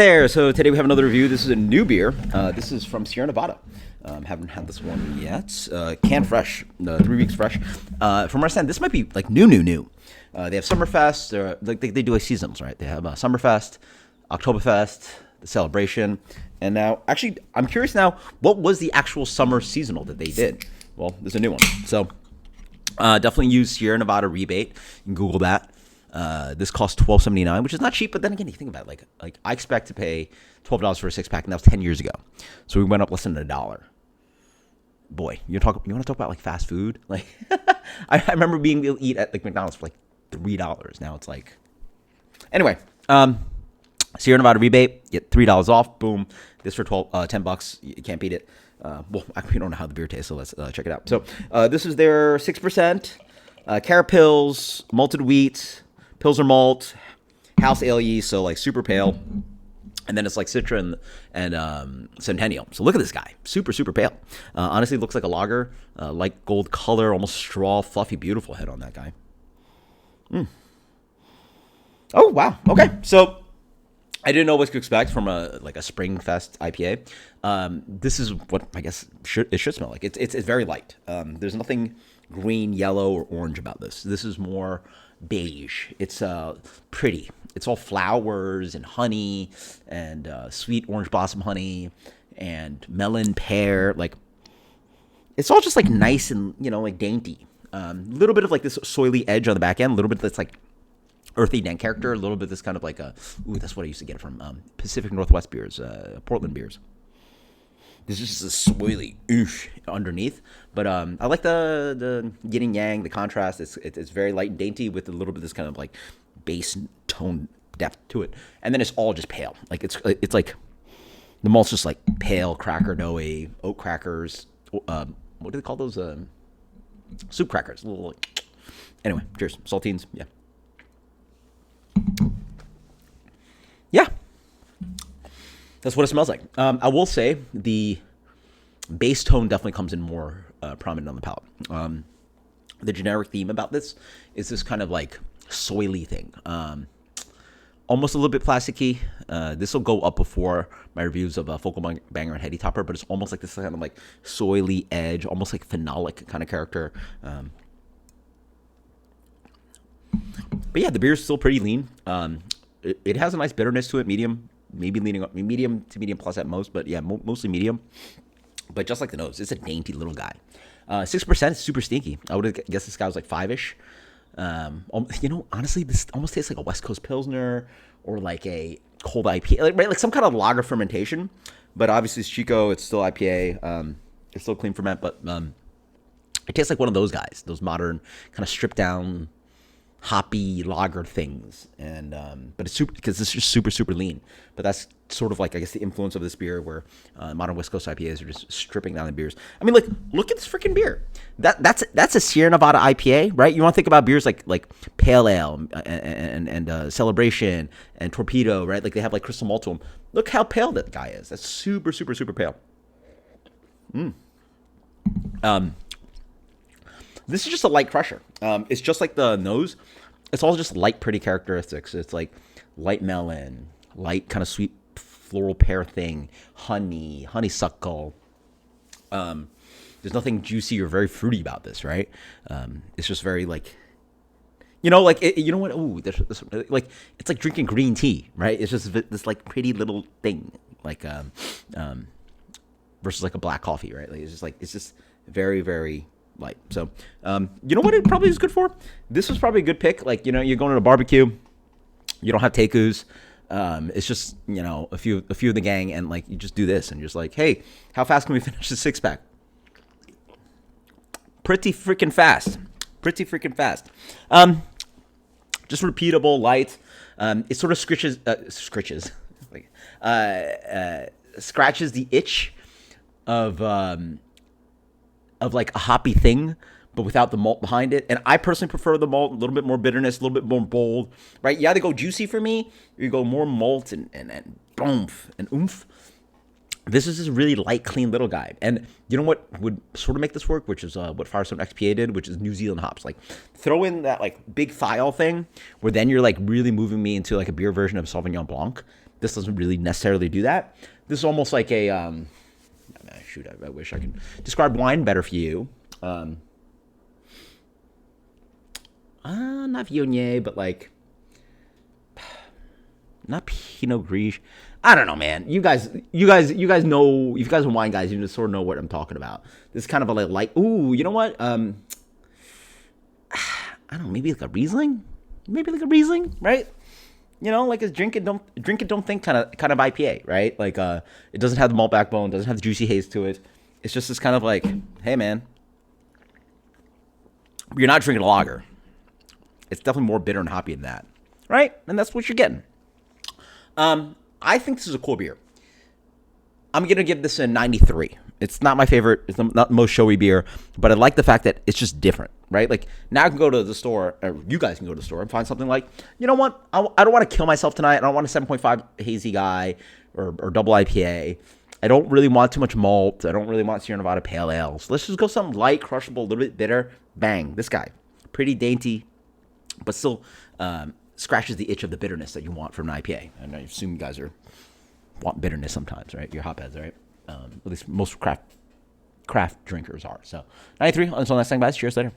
There, so today we have another review. This is a new beer. This is from Sierra Nevada. Haven't had this one yet. Canned fresh, 3 weeks fresh. From what I understand, this might be like new. They have Summerfest. Like they do like seasons, right? They have Summerfest, Oktoberfest, the celebration, and now actually I'm curious now, what was the actual summer seasonal that they did? Well, there's a new one. So definitely use Sierra Nevada rebate. You can Google that. This costs $12.79, which is not cheap. But then again, you think about it, like I expect to pay $12 for a 6-pack, and that was 10 years ago. So we went up less than $1. Boy, you want to talk about like fast food? Like I remember being able to eat at like McDonald's for like $3. Now it's like, anyway. Sierra Nevada rebate, get $3 off. Boom. This for $10. You can't beat it. Well, we don't know how the beer tastes, so let's check it out. So this is their 6%. Carapils, malted wheat, Pilsner malt, house ale yeast, so like super pale. And then it's like Citra and Centennial. So look at this guy. Super pale. Honestly, looks like a lager. Light gold color, almost straw, fluffy, beautiful head on that guy. Oh, wow. Okay. So I didn't know what to expect from a Springfest IPA. This is what I guess it should smell like. It's very light. There's nothing green, yellow, or orange about this. This is more beige. It's pretty. It's all flowers and honey and sweet orange blossom honey and melon pear. Like it's all just like nice and like dainty. A little bit of like this soily edge on the back end. A little bit that's like earthy dank character. A little bit this kind of like that's what I used to get from Pacific Northwest beers, Portland beers. This is just a soily oosh underneath, but I like the yin and yang, the contrast. It's very light and dainty with a little bit of this kind of like bass tone depth to it, and then it's all just pale. Like it's like the malt's just like pale cracker doughy oat crackers. What do they call those? Soup crackers. Anyway, cheers. Saltines. Yeah. That's what it smells like. I will say the base tone definitely comes in more prominent on the palate. The generic theme about this is this kind of like soily thing. Almost a little bit plasticky. This will go up before my reviews of Focal Banger and Heady Topper, but it's almost like this kind of like soily edge, almost like phenolic kind of character. But yeah, the beer is still pretty lean. It has a nice bitterness to it, medium. Maybe leaning up medium to medium plus at most, but yeah, mostly medium. But just like the nose, it's a dainty little guy. 6% is super stinky. I would have guessed this guy was like 5-ish. Honestly, this almost tastes like a West Coast Pilsner or like a cold IPA, right? Like some kind of lager fermentation. But obviously, it's Chico. It's still IPA. It's still clean ferment, but it tastes like one of those guys, those modern kind of stripped down hoppy lager things, and but it's super because it's just super lean. But that's sort of like I guess the influence of this beer, where modern West Coast IPAs are just stripping down the beers. I mean, like look at this freaking beer. That's a Sierra Nevada IPA, right? You want to think about beers like Pale Ale and Celebration and Torpedo, right? Like they have like crystal malt to them. Look how pale that guy is. That's super pale. This is just a light crusher. It's just like the nose. It's all just light, pretty characteristics. It's like light melon, light kind of sweet floral pear thing, honeysuckle. There's nothing juicy or very fruity about this, right? It's just very like, you know what? Ooh, this, like it's like drinking green tea, right? It's just this like pretty little thing, like versus like a black coffee, right? Like it's just very light. So, you know what it probably is good for? This was probably a good pick. Like, you're going to a barbecue, you don't have tekus. It's just, a few of the gang, and like, you just do this and you're just like, hey, how fast can we finish the 6-pack? Pretty freaking fast. Just repeatable, light. It sort of scratches the itch of like a hoppy thing, but without the malt behind it. And I personally prefer the malt, a little bit more bitterness, a little bit more bold, right? You either go juicy for me, or you go more malt and oomph and oomph. This is this really light, clean little guy. And you know what would sort of make this work, which is what Firestone XPA did, which is New Zealand hops. Like throw in that like big thiol thing, where then you're like really moving me into like a beer version of Sauvignon Blanc. This doesn't really necessarily do that. This is almost like a shoot. I wish I could describe wine better for you. Not Viognier, but like not Pinot Gris. I don't know, man. You guys know. If you guys are wine guys, you just sort of know what I'm talking about. This is kind of a like. Ooh, you know what? I don't know. Maybe like a Riesling. Right? You know, like a drink it, don't think kind of IPA, right? Like it doesn't have the malt backbone, doesn't have the juicy haze to it. It's just this kind of like, hey man, you're not drinking a lager. It's definitely more bitter and hoppy than that, right? And that's what you're getting. I think this is a cool beer. I'm going to give this a 93. It's not my favorite. It's not the most showy beer, but I like the fact that it's just different, right? Like, now I can go to the store, or you guys can go to the store and find something like, you know what? I don't want to kill myself tonight. I don't want a 7.5 hazy guy or double IPA. I don't really want too much malt. I don't really want Sierra Nevada Pale Ale. So let's just go something light, crushable, a little bit bitter. Bang. This guy. Pretty dainty, but still scratches the itch of the bitterness that you want from an IPA. And I assume you guys want bitterness sometimes, right? You're hotbeds, right? At least most craft drinkers are. So 93. Until next time, guys. Cheers later.